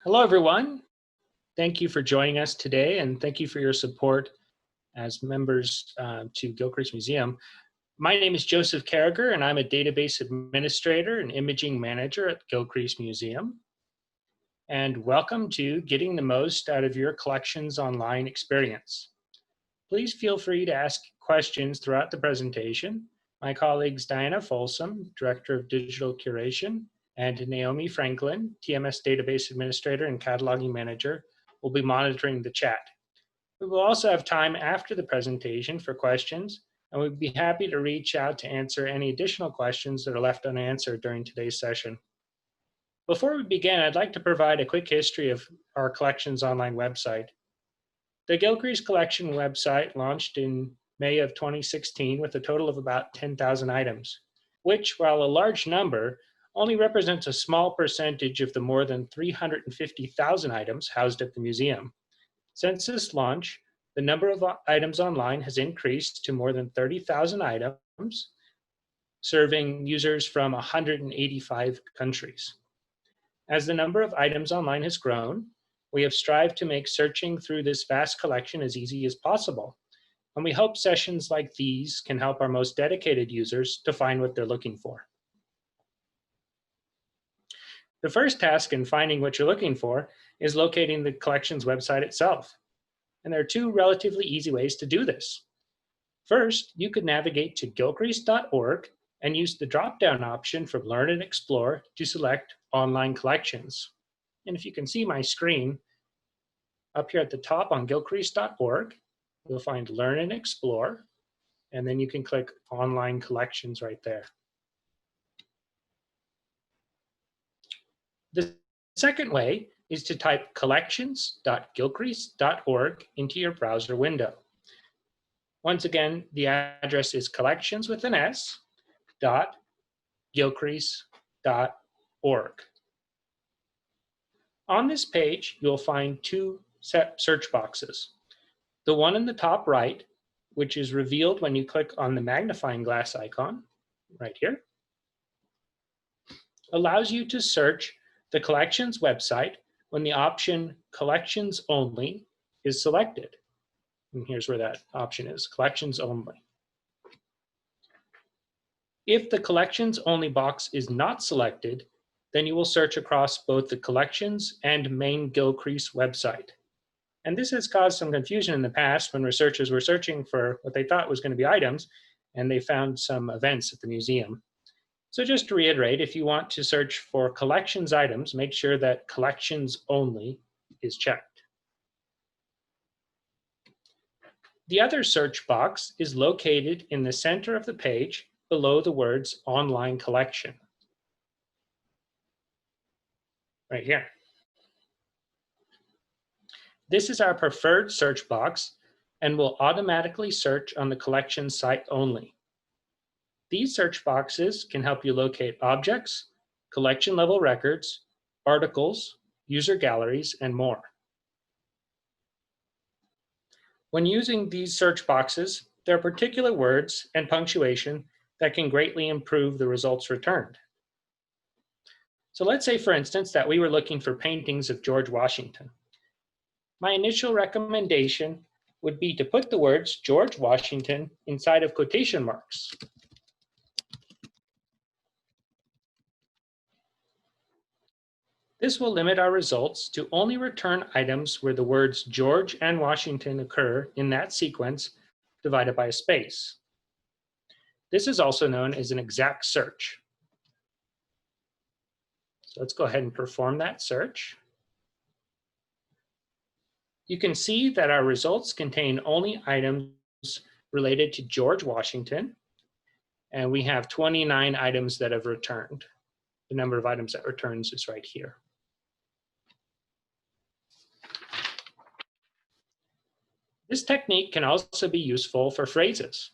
Hello, everyone. Thank you for joining us today, and thank you for your support as members to Gilchrist Museum. My name is Joseph Carragher, and I'm a database administrator and imaging manager at Gilchrist Museum. And welcome to Getting the Most Out of Your Collections Online experience. Please feel free to ask questions throughout the presentation. My colleagues Diana Folsom, Director of Digital Curation, and Naomi Franklin, TMS Database Administrator and Cataloging Manager, will be monitoring the chat. We will also have time after the presentation for questions, and we'd be happy to reach out to answer any additional questions that are left unanswered during today's session. Before we begin, I'd like to provide a quick history of our Collections Online website. The Gilchrist Collection website launched in May of 2016 with a total of about 10,000 items, which, while a large number, only represents a small percentage of the more than 350,000 items housed at the museum. Since this launch, the number of items online has increased to more than 30,000 items, serving users from 185 countries. As the number of items online has grown, we have strived to make searching through this vast collection as easy as possible, and we hope sessions like these can help our most dedicated users to find what they're looking for. The first task in finding what you're looking for is locating the collection's website itself. And there are two relatively easy ways to do this. First, you could navigate to gilchrist.org and use the drop-down option from Learn and Explore to select Online Collections. And if you can see my screen, up here at the top on gilchrist.org, you'll find Learn and Explore, and then you can click Online Collections right there. The second way is to type collections.gilchrist.org into your browser window. Once again, the address is collections with an S, .gilchrist.org. On this page, you'll find two search boxes. The one in the top right, which is revealed when you click on the magnifying glass icon, right here, allows you to search the collections website when the option Collections Only is selected. And here's where that option is, Collections Only. If the Collections Only box is not selected, then you will search across both the Collections and main Gilchrist website. And this has caused some confusion in the past when researchers were searching for what they thought was going to be items, and they found some events at the museum. So just to reiterate, if you want to search for collections items, make sure that Collections Only is checked. The other search box is located in the center of the page below the words Online Collection. Right here. This is our preferred search box and will automatically search on the collection site only. These search boxes can help you locate objects, collection level records, articles, user galleries, and more. When using these search boxes, there are particular words and punctuation that can greatly improve the results returned. So let's say, for instance, that we were looking for paintings of George Washington. My initial recommendation would be to put the words George Washington inside of quotation marks. This will limit our results to only return items where the words George and Washington occur in that sequence divided by a space. This is also known as an exact search. So let's go ahead and perform that search. You can see that our results contain only items related to George Washington, and we have 29 items that have returned. The number of items that returns is right here. This technique can also be useful for phrases.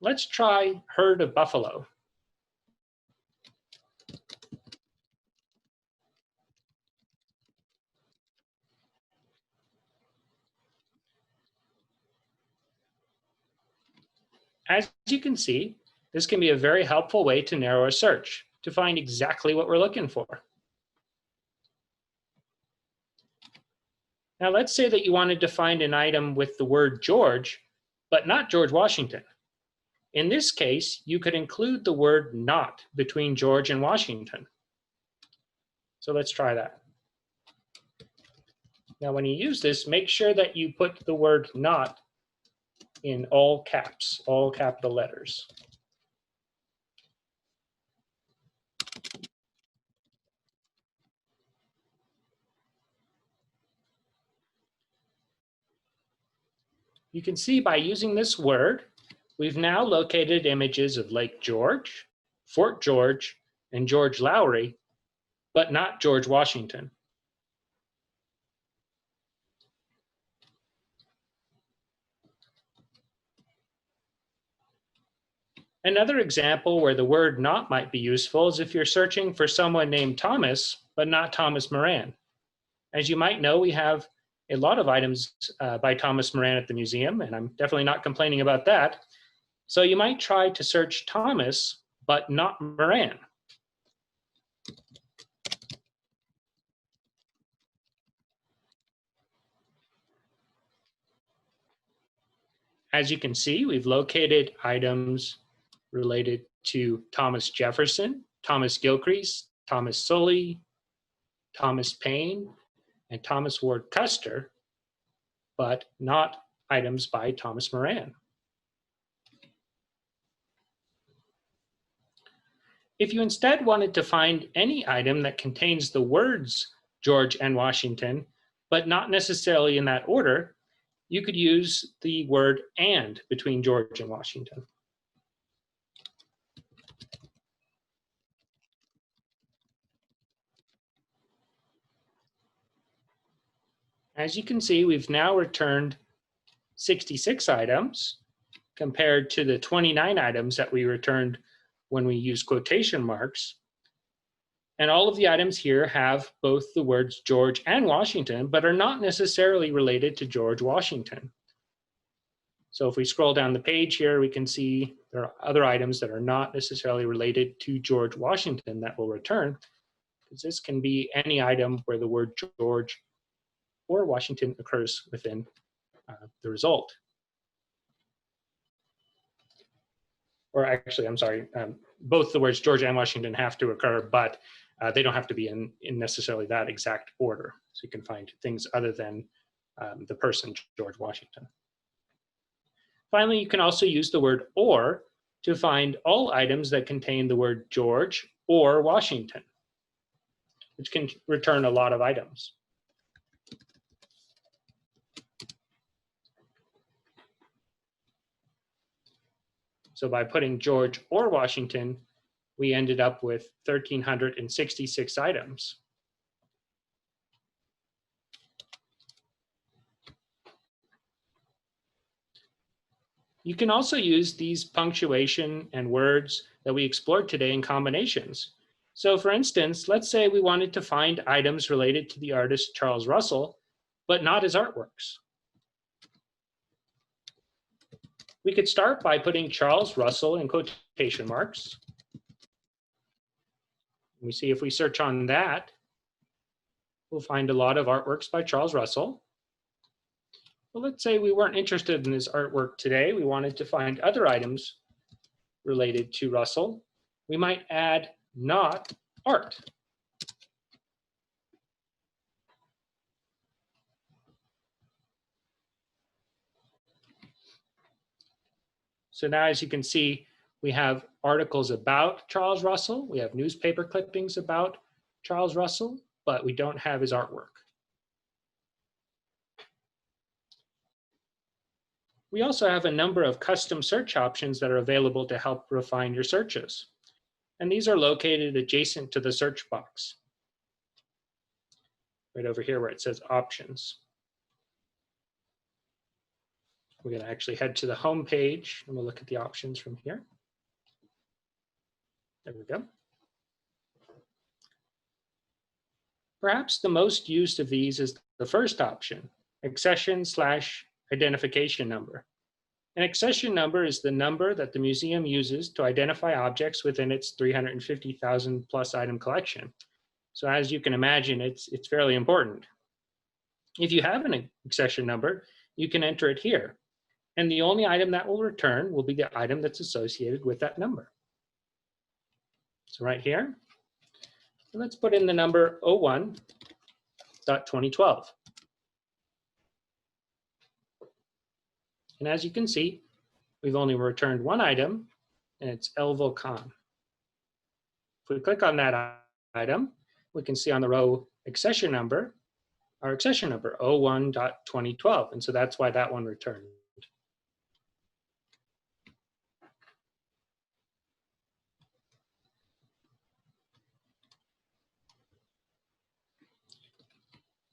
Let's try herd of buffalo. As you can see, this can be a very helpful way to narrow a search, to find exactly what we're looking for. Now let's say that you wanted to find an item with the word George, but not George Washington. In this case, you could include the word not between George and Washington. So let's try that. Now when you use this, make sure that you put the word not in all caps, all capital letters. You can see by using this word, we've now located images of Lake George, Fort George, and George Lowry, but not George Washington. Another example where the word not might be useful is if you're searching for someone named Thomas, but not Thomas Moran. As you might know, we have a lot of items by Thomas Moran at the museum, and I'm definitely not complaining about that. So you might try to search Thomas, but not Moran. As you can see, we've located items related to Thomas Jefferson, Thomas Gilcrease, Thomas Sully, Thomas Paine, and Thomas Ward Custer, but not items by Thomas Moran. If you instead wanted to find any item that contains the words George and Washington, but not necessarily in that order, you could use the word and between George and Washington. As you can see, we've now returned 66 items compared to the 29 items that we returned when we used quotation marks. And all of the items here have both the words George and Washington, but are not necessarily related to George Washington. So if we scroll down the page here, we can see there are other items that are not necessarily related to George Washington that will return, because this can be any item where the word George or Washington occurs within the result. Or actually, I'm sorry, both the words George and Washington have to occur, but they don't have to be in necessarily that exact order. So you can find things other than the person George Washington. Finally, you can also use the word or to find all items that contain the word George or Washington, which can return a lot of items. So by putting George or Washington, we ended up with 1,366 items. You can also use these punctuation and words that we explored today in combinations. So for instance, let's say we wanted to find items related to the artist Charles Russell, but not his artworks. We could start by putting Charles Russell in quotation marks. We see if we search on that, we'll find a lot of artworks by Charles Russell. Well, let's say we weren't interested in his artwork today. We wanted to find other items related to Russell. We might add not art. So now, as you can see, we have articles about Charles Russell. We have newspaper clippings about Charles Russell, but we don't have his artwork. We also have a number of custom search options that are available to help refine your searches. And these are located adjacent to the search box, right over here where it says options. We're going to actually head to the home page and we'll look at the options from here. There we go. Perhaps the most used of these is the first option, accession/identification number. An accession number is the number that the museum uses to identify objects within its 350,000 plus item collection. So as you can imagine, it's fairly important. If you have an accession number, you can enter it here. And the only item that will return will be the item that's associated with that number. So right here, let's put in the number 01.2012. And as you can see, we've only returned one item, and it's El Volcan. If we click on that item, we can see on the row accession number, our accession number, 01.2012. And so that's why that one returned.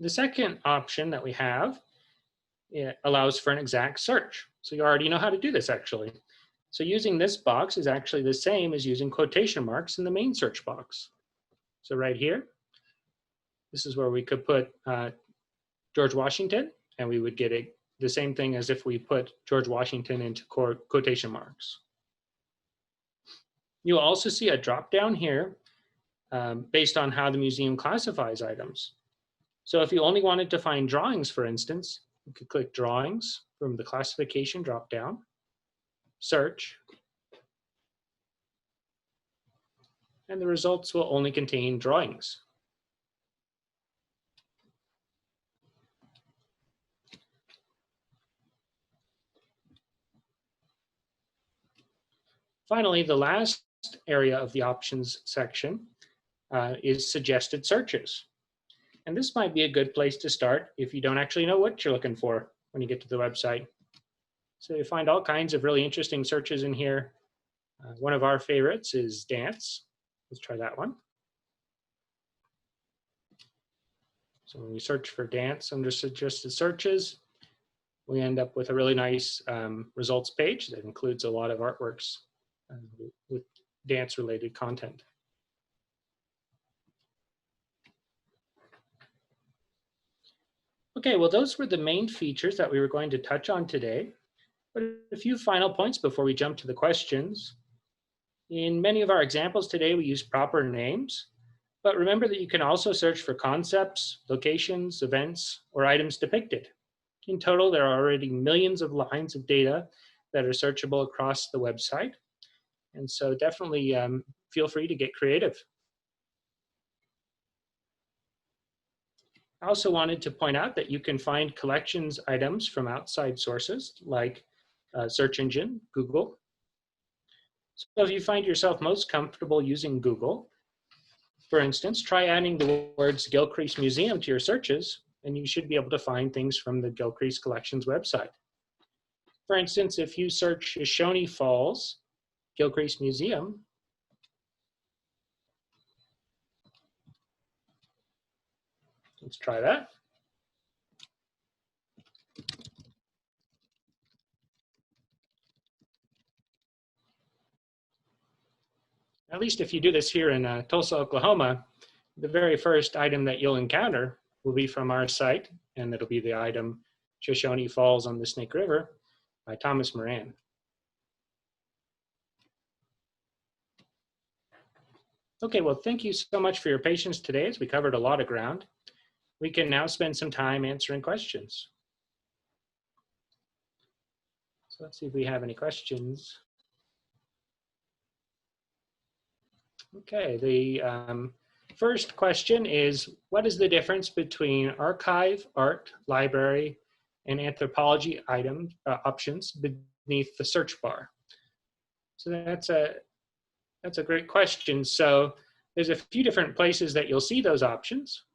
The second option that we have, it allows for an exact search. So you already know how to do this actually. So using this box is actually the same as using quotation marks in the main search box. So right here, this is where we could put George Washington, and we would get the same thing as if we put George Washington into quotation marks. You'll also see a drop down here based on how the museum classifies items. So if you only wanted to find drawings, for instance, you could click Drawings from the classification drop down, search, and the results will only contain drawings. Finally, the last area of the options section is suggested searches. And this might be a good place to start if you don't actually know what you're looking for when you get to the website. So you find all kinds of really interesting searches in here. One of our favorites is dance. Let's try that one. So when we search for dance under suggested searches, we end up with a really nice results page that includes a lot of artworks with dance-related content. Okay, well, those were the main features that we were going to touch on today. But a few final points before we jump to the questions. In many of our examples today, we use proper names, but remember that you can also search for concepts, locations, events, or items depicted. In total, there are already millions of lines of data that are searchable across the website. And so definitely feel free to get creative. I also wanted to point out that you can find collections items from outside sources like search engine, Google. So if you find yourself most comfortable using Google, for instance, try adding the words Gilcrease Museum to your searches, and you should be able to find things from the Gilcrease Collections website. For instance, if you search Shoshone Falls, Gilcrease Museum, let's try that. At least if you do this here in Tulsa, Oklahoma, the very first item that you'll encounter will be from our site, and it'll be the item Shoshone Falls on the Snake River by Thomas Moran. Okay, well, thank you so much for your patience today as we covered a lot of ground. We can now spend some time answering questions. So let's see if we have any questions. Okay, the first question is, what is the difference between archive, art, library, and anthropology item options beneath the search bar? So that's a great question. So there's a few different places that you'll see those options.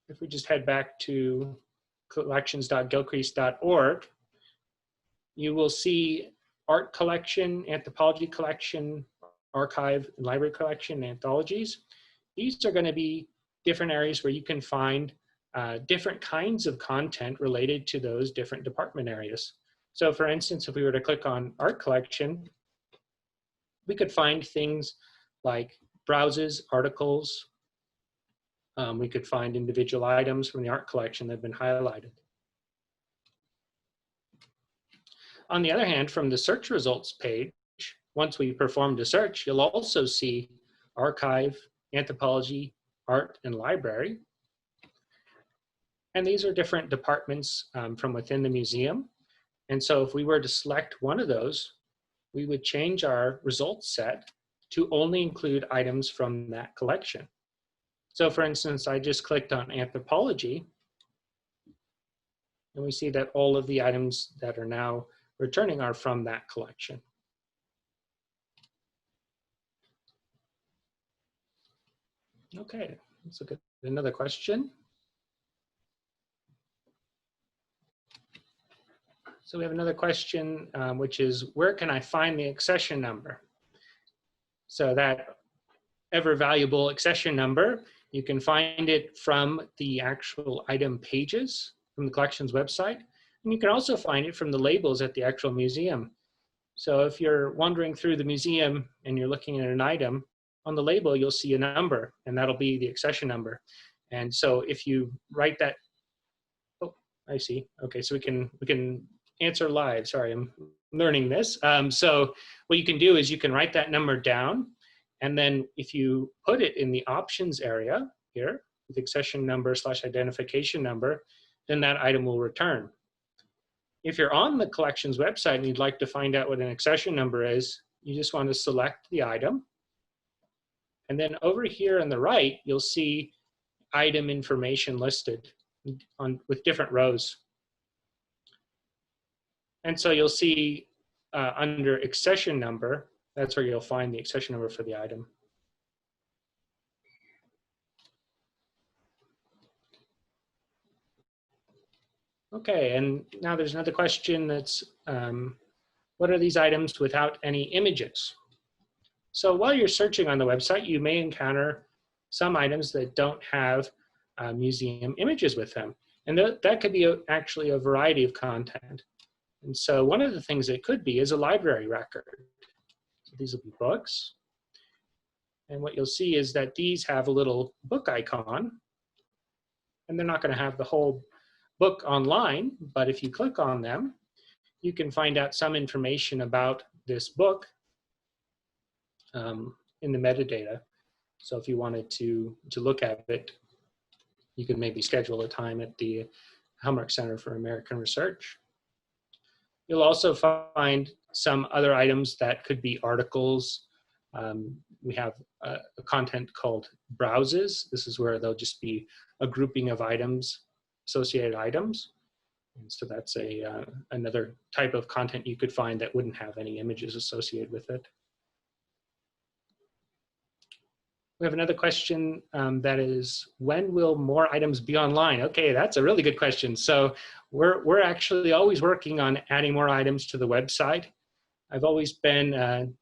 If we just head back to collections.gilcrease.org, you will see art collection, anthropology collection, archive, and library collection, anthologies. These are going to be different areas where you can find different kinds of content related to those different department areas. So for instance, if we were to click on art collection, we could find things like browses, articles. We could find individual items from the art collection that have been highlighted. On the other hand, from the search results page, once we performed a search, you'll also see archive, anthropology, art, and library. And these are different departments from within the museum. And so if we were to select one of those, we would change our results set to only include items from that collection. So for instance, I just clicked on anthropology, and we see that all of the items that are now returning are from that collection. Okay, let's look at another question. So we have another question, which is, where can I find the accession number? So that ever valuable accession number, you can find it from the actual item pages from the collection's website. And you can also find it from the labels at the actual museum. So if you're wandering through the museum and you're looking at an item, on the label, you'll see a number, and that'll be the accession number. And so if you write that, oh, I see. Okay, so we can answer live. Sorry, I'm learning this. So what you can do is you can write that number down, and then if you put it in the options area here, with accession number / identification number, then that item will return. If you're on the collection's website and you'd like to find out what an accession number is, you just want to select the item. And then over here on the right, you'll see item information listed with different rows. And so you'll see under accession number, that's where you'll find the accession number for the item. Okay, and now there's another question that's, what are these items without any images? So while you're searching on the website, you may encounter some items that don't have museum images with them. And that could be actually a variety of content. And so one of the things it could be is a library record. So these will be books. And what you'll see is that these have a little book icon. And they're not going to have the whole book online, but if you click on them, you can find out some information about this book in the metadata. So if you wanted to look at it, you could maybe schedule a time at the Hallmark Center for American Research. You'll also find some other items that could be articles. We have a content called browses. This is where there'll just be a grouping of items, associated items. And so that's another type of content you could find that wouldn't have any images associated with it. We have another question that is, when will more items be online? Okay, that's a really good question. So we're actually always working on adding more items to the website. I've always been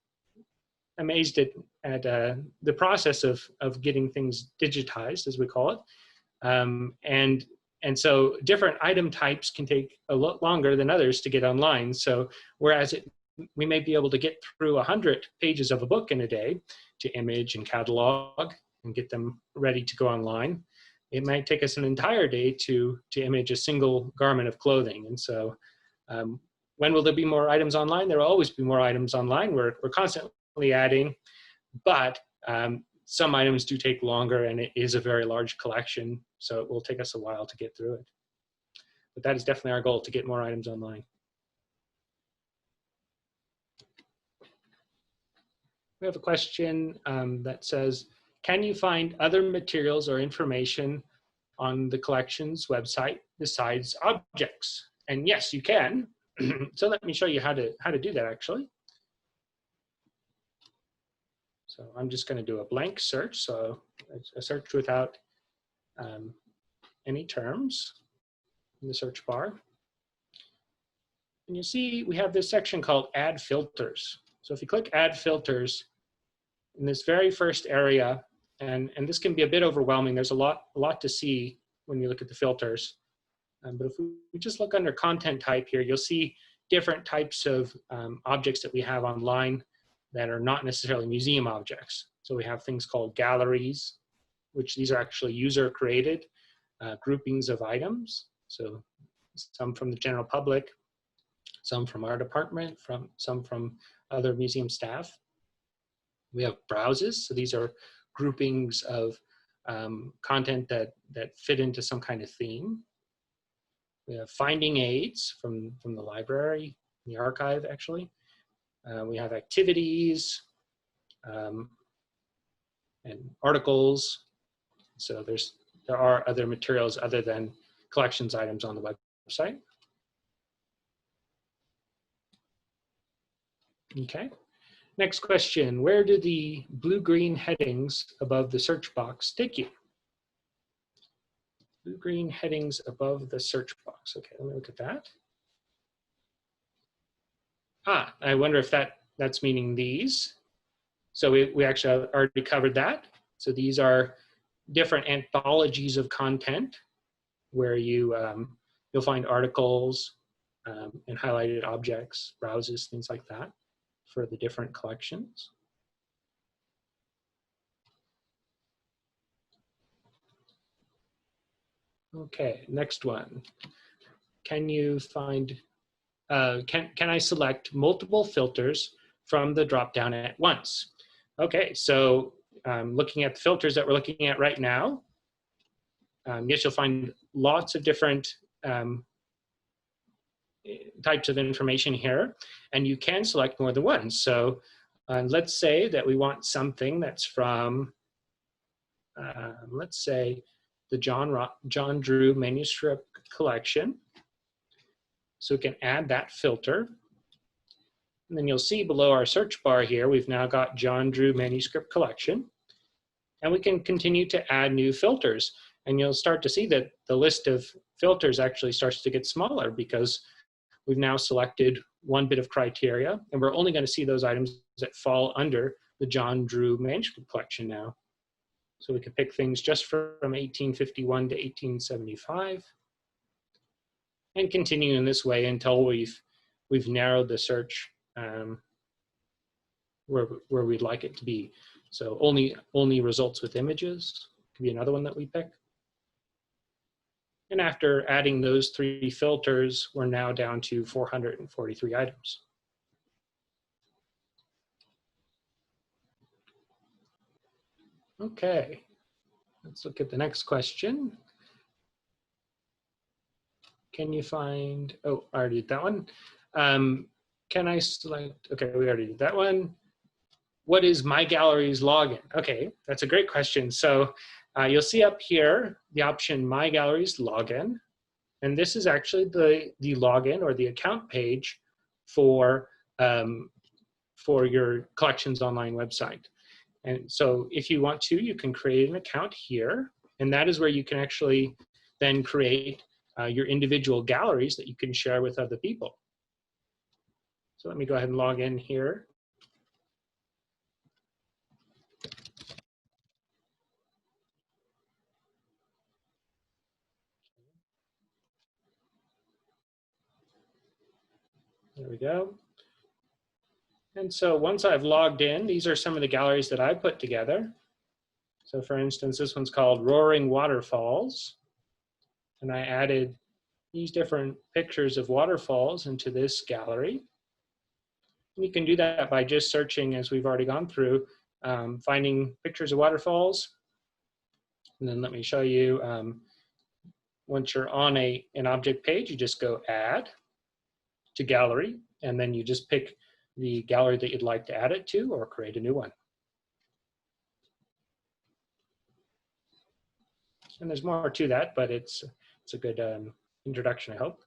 amazed at the process of getting things digitized, as we call it. And so different item types can take a lot longer than others to get online. So whereas we may be able to get through 100 pages of a book in a day to image and catalog and get them ready to go online, it might take us an entire day to image a single garment of clothing. And so when will there be more items online? There will always be more items online. We're constantly adding, but some items do take longer, and it is a very large collection, so it will take us a while to get through it. But that is definitely our goal, to get more items online. We have a question that says, can you find other materials or information on the collection's website besides objects? And yes, you can. So let me show you how to do that, actually. So I'm just going to do a blank search. So a search without any terms in the search bar. And you see we have this section called Add Filters. So if you click Add Filters, in this very first area, and this can be a bit overwhelming, there's a lot to see when you look at the filters. But if we just look under content type here, you'll see different types of objects that we have online that are not necessarily museum objects. So we have things called galleries, which these are actually user created groupings of items. So some from the general public, some from our department, some from other museum staff. We have browses. So these are groupings of content that fit into some kind of theme. We have finding aids from the library, the archive actually. We have activities and articles. So there are other materials other than collections items on the website. Okay. Next question, where do the blue-green headings above the search box take you? Blue-green headings above the search box. Okay, let me look at that. I wonder if that's meaning these. So we actually already covered that. So these are different anthologies of content where you'll find articles and highlighted objects, browses, things like that for the different collections. Okay, next one. Can you find, can I select multiple filters from the drop-down at once? Okay, so looking at the filters that we're looking at right now, yes, you'll find lots of different types of information here, and you can select more than one. So let's say that we want something that's from, let's say, the John Drew manuscript collection. So we can add that filter. And then you'll see below our search bar here, we've now got John Drew manuscript collection. And we can continue to add new filters. And you'll start to see that the list of filters actually starts to get smaller because we've now selected one bit of criteria, and we're only going to see those items that fall under the John Drew manuscript collection now. So we could pick things just from 1851 to 1875 and continue in this way until we've narrowed the search where we'd like it to be. So only results with images could be another one that we pick. And after adding those 3 filters, we're now down to 443 items. Okay, let's look at the next question. Can you find, oh, I already did that one. Can I select, okay, we already did that one. What is My Gallery's login? Okay, that's a great question. So you'll see up here the option My Gallery's login. And this is actually the login or the account page for your collections online website. And so if you want to, you can create an account here. And that is where you can actually then create your individual galleries that you can share with other people. So let me go ahead and log in here. There we go. And so once I've logged in, these are some of the galleries that I put together. So for instance, this one's called Roaring Waterfalls. And I added these different pictures of waterfalls into this gallery. And you can do that by just searching, as we've already gone through, finding pictures of waterfalls. And then let me show you, once you're on an object page, you just go Add to Gallery, and then you just pick the gallery that you'd like to add it to or create a new one. And there's more to that, but it's a good introduction, I hope.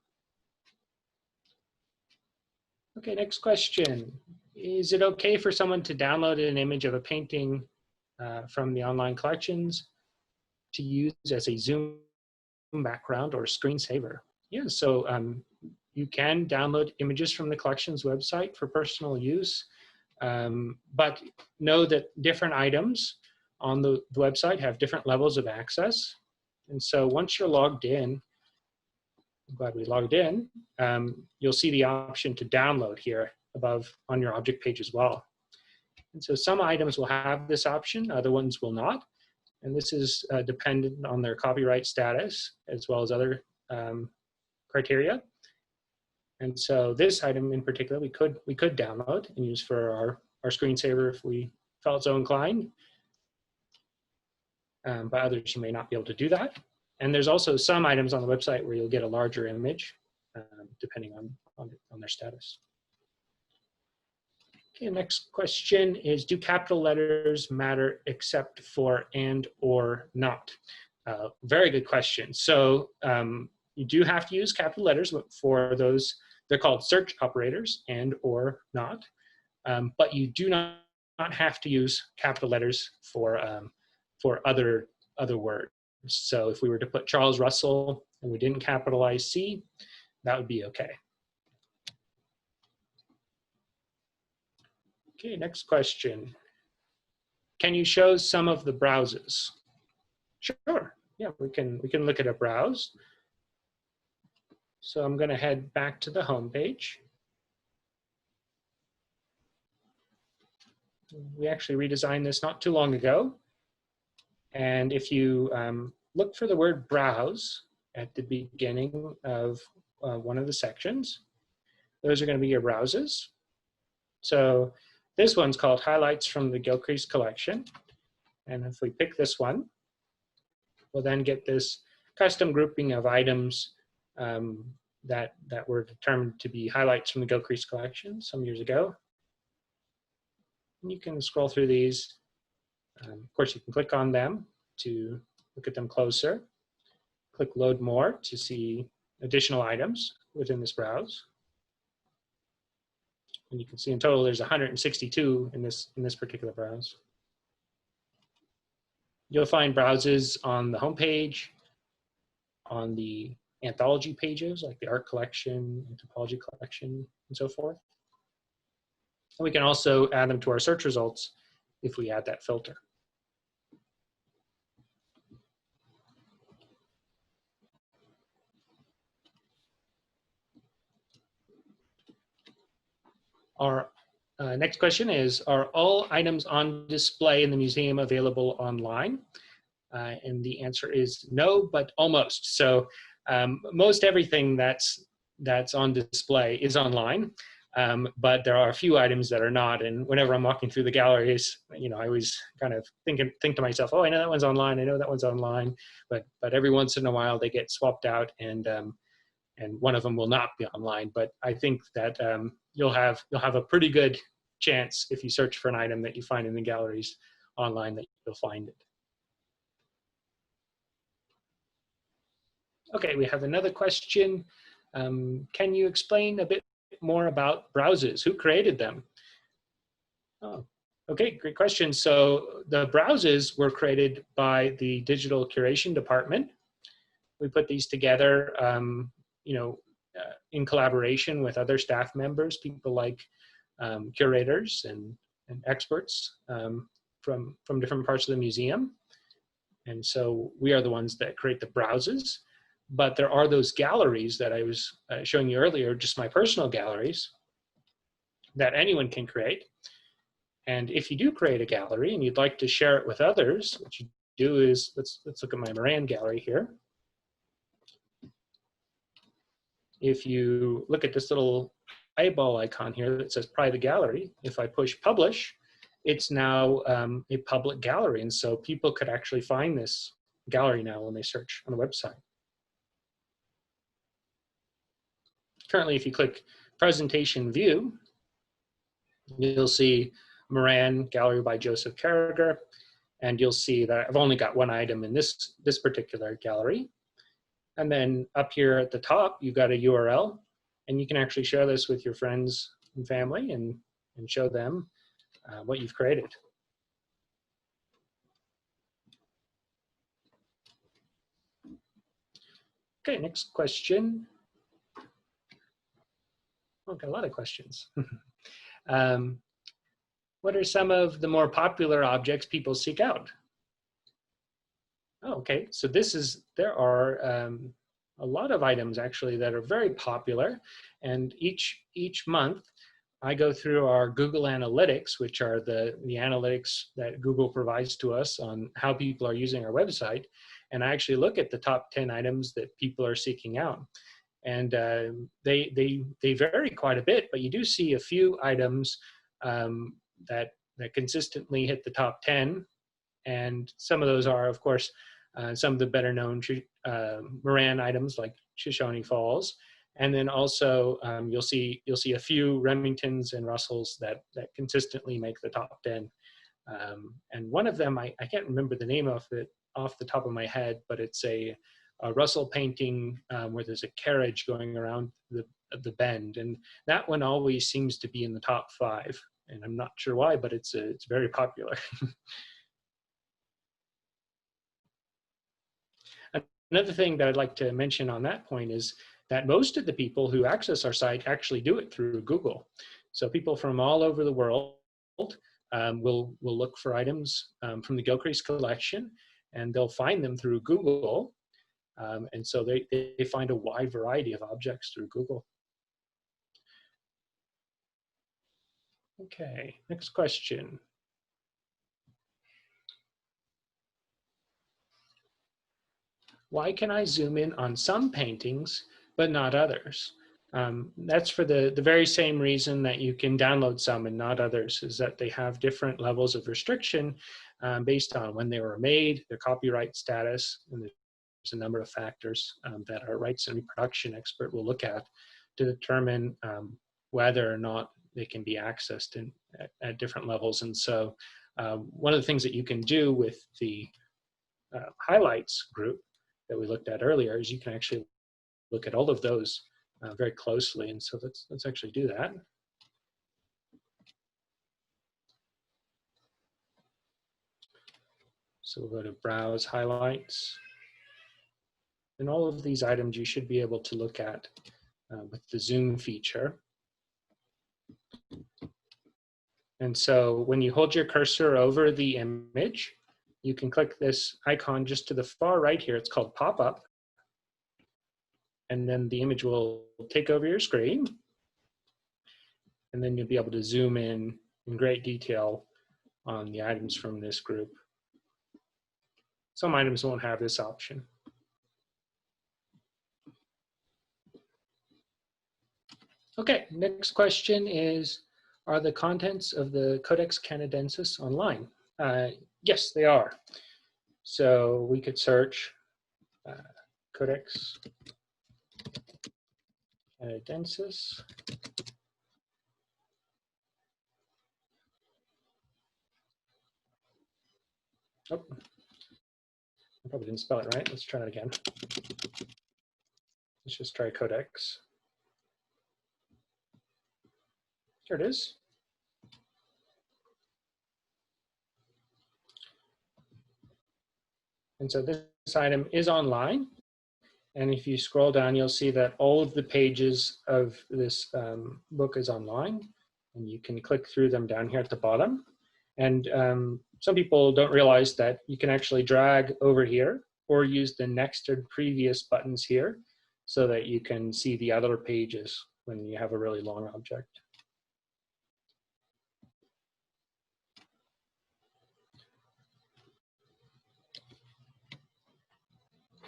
Okay, next question. Is it okay for someone to download an image of a painting from the online collections to use as a Zoom background or screensaver? Yeah, so you can download images from the collections website for personal use, but know that different items on the website have different levels of access. And so once you're logged in, I'm glad we logged in, you'll see the option to download here above on your object page as well. And so some items will have this option, other ones will not. And this is dependent on their copyright status as well as other criteria. And so this item in particular, we could download and use for our screensaver if we felt so inclined. By others, you may not be able to do that. And there's also some items on the website where you'll get a larger image, depending on their status. Okay, next question is, do capital letters matter except for and or not? Very good question. So you do have to use capital letters for those. They're called search operators, and or not. But you do not have to use capital letters for other words. So if we were to put Charles Russell and we didn't capitalize C, that would be okay. Okay, next question. Can you show some of the browses? Sure. Yeah, we can look at a browse. So I'm going to head back to the home page. We actually redesigned this not too long ago. And if you look for the word browse at the beginning of one of the sections, those are going to be your browses. So this one's called Highlights from the Gilcrease Collection. And if we pick this one, we'll then get this custom grouping of items that were determined to be highlights from the Gilcrease Collection some years ago. And you can scroll through these. Of course, you can click on them to look at them closer. Click Load More to see additional items within this browse. And you can see in total there's 162 in this particular browse. You'll find browses on the home page, on the anthology pages like the art collection, anthropology collection, and so forth. And we can also add them to our search results if we add that filter. Our next question is, are all items on display in the museum available online? And the answer is no, but almost. So most everything that's on display is online, but there are a few items that are not. And whenever I'm walking through the galleries, I always kind of think to myself, oh, I know that one's online, I know that one's online, but every once in a while they get swapped out, and one of them will not be online. But I think that you'll have a pretty good chance if you search for an item that you find in the galleries online that you'll find it. Okay, we have another question. Can you explain a bit more about browses? Who created them? Oh, okay, great question. So the browses were created by the digital curation department. We put these together, in collaboration with other staff members, people like curators and experts from different parts of the museum. And so we are the ones that create the browses. But there are those galleries that I was showing you earlier, just my personal galleries, that anyone can create. And if you do create a gallery and you'd like to share it with others, what you do is, let's look at my Moran gallery here. If you look at this little eyeball icon here that says private gallery, if I push publish, it's now a public gallery. And so people could actually find this gallery now when they search on the website. Currently, if you click Presentation View, you'll see Moran Gallery by Joseph Carragher, and you'll see that I've only got one item in this particular gallery. And then up here at the top, you've got a URL, and you can actually share this with your friends and family and show them what you've created. Okay, next question. Okay, a lot of questions. What are some of the more popular objects people seek out? Oh, okay, so there are a lot of items actually that are very popular, and each month I go through our Google Analytics, which are the analytics that Google provides to us on how people are using our website, and I actually look at the top 10 items that people are seeking out. And they vary quite a bit, but you do see a few items that consistently hit the top 10. And some of those are, of course, some of the better known Moran items like Shoshone Falls. And then also you'll see a few Remingtons and Russells that consistently make the top 10. And one of them, I can't remember the name of it off the top of my head, but it's a Russell painting where there's a carriage going around the bend, and that one always seems to be in the top 5. And I'm not sure why, but it's very popular. Another thing that I'd like to mention on that point is that most of the people who access our site actually do it through Google. So people from all over the world will look for items from the Gilcrease collection, and they'll find them through Google. And so they find a wide variety of objects through Google. Okay, next question. Why can I zoom in on some paintings, but not others? That's for the very same reason that you can download some and not others, is that they have different levels of restriction based on when they were made, their copyright status, and there's a number of factors that our rights and reproduction expert will look at to determine whether or not they can be accessed at different levels. And so one of the things that you can do with the highlights group that we looked at earlier is you can actually look at all of those very closely. And so let's actually do that. So we'll go to Browse Highlights. And all of these items you should be able to look at with the zoom feature. And so when you hold your cursor over the image, you can click this icon just to the far right here. It's called pop-up. And then the image will take over your screen. And then you'll be able to zoom in great detail on the items from this group. Some items won't have this option. Okay, next question is, are the contents of the Codex Canadensis online? Yes, they are. So we could search Codex Canadensis. Oh, I probably didn't spell it right. Let's try it again. Let's just try Codex. Here it is. And so this item is online. And if you scroll down, you'll see that all of the pages of this book is online. And you can click through them down here at the bottom. And some people don't realize that you can actually drag over here or use the next or previous buttons here so that you can see the other pages when you have a really long object.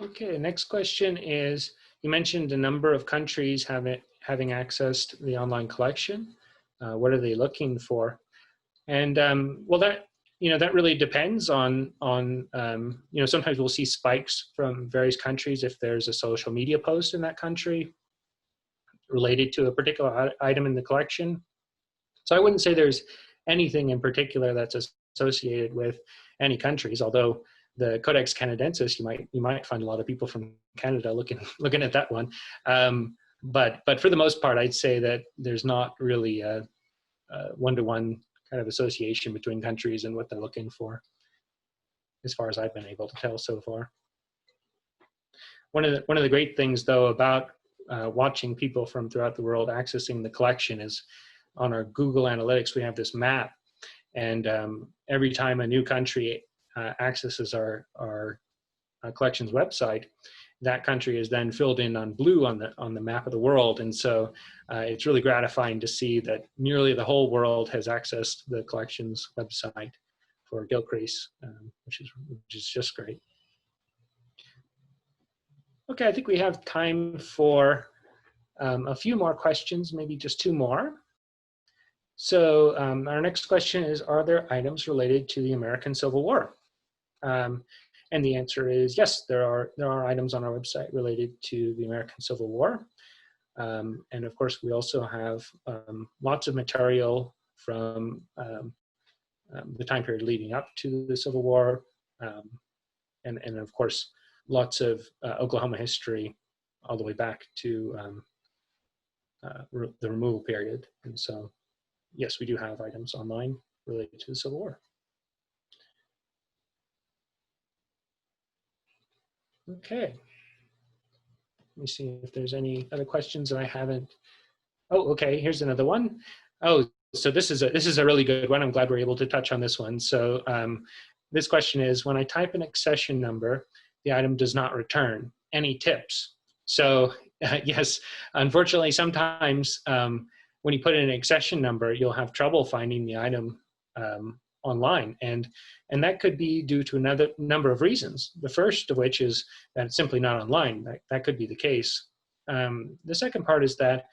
Okay, next question is, you mentioned a number of countries having accessed the online collection. What are they looking for? And well, that really depends on sometimes we'll see spikes from various countries if there's a social media post in that country related to a particular item in the collection. So I wouldn't say there's anything in particular that's associated with any countries, although the Codex Canadensis, you might find a lot of people from Canada looking at that one. But for the most part, I'd say that there's not really a one-to-one kind of association between countries and what they're looking for, as far as I've been able to tell so far. One of the great things, though, about watching people from throughout the world accessing the collection is on our Google Analytics, we have this map, and every time a new country accesses our collections website, that country is then filled in on blue on the map of the world. And so it's really gratifying to see that nearly the whole world has accessed the collections website for Gilcrease, which is just great. Okay, I think we have time for a few more questions, maybe just 2 more. So our next question is, are there items related to the American Civil War? And And the answer is yes, there are items on our website related to the American Civil War. And of course, we also have lots of material from the time period leading up to the Civil War, and of course, lots of Oklahoma history all the way back to the removal period. And so, yes, we do have items online related to the Civil War. Okay. Let me see if there's any other questions that I haven't. Oh, okay, here's another one. Oh, so this is a really good one. I'm glad we're able to touch on this one. So this question is, when I type an accession number, the item does not return. Any tips? So yes, unfortunately, sometimes when you put in an accession number, you'll have trouble finding the item online. And that could be due to another number of reasons. The first of which is that it's simply not online. That could be the case. The second part is that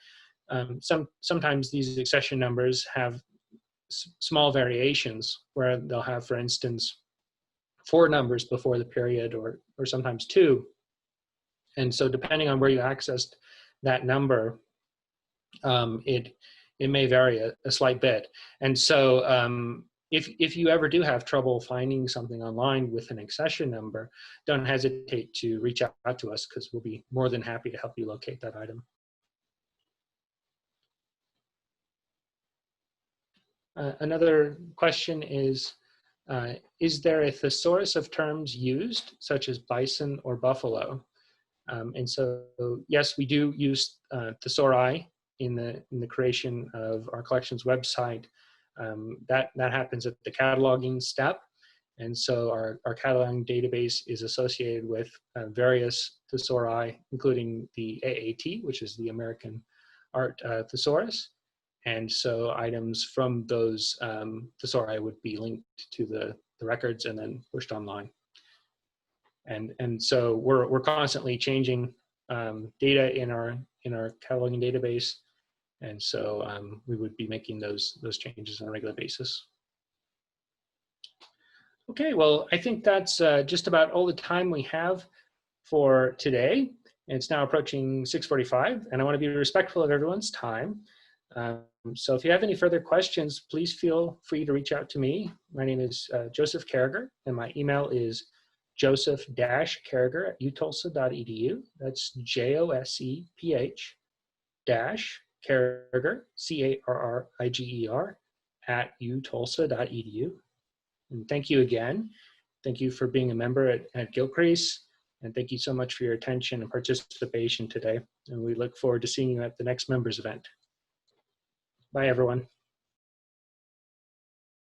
sometimes these accession numbers have small variations where they'll have, for instance, 4 numbers before the period or sometimes 2. And so depending on where you accessed that number, it may vary a slight bit. And so if you ever do have trouble finding something online with an accession number, don't hesitate to reach out to us, because we'll be more than happy to help you locate that item. Another question is there a thesaurus of terms used, such as bison or buffalo? And so, yes, we do use thesauri in the creation of our collections website. That happens at the cataloging step. And so our cataloging database is associated with various thesauri, including the AAT, which is the American Art Thesaurus. And so items from those thesauri would be linked to the records and then pushed online. And so we're constantly changing data in our cataloging database, and so we would be making those changes on a regular basis. Okay, well, I think that's just about all the time we have for today. It's now approaching 6:45, and I want to be respectful of everyone's time. So if you have any further questions, please feel free to reach out to me. My name is Joseph Carragher, and my email is joseph-carragher@utulsa.edu. That's JOSEPH-Carragher, CARRIGER, @utulsa.edu. And thank you again. Thank you for being a member at Gilcrease, and thank you so much for your attention and participation today. And we look forward to seeing you at the next members event. Bye, everyone.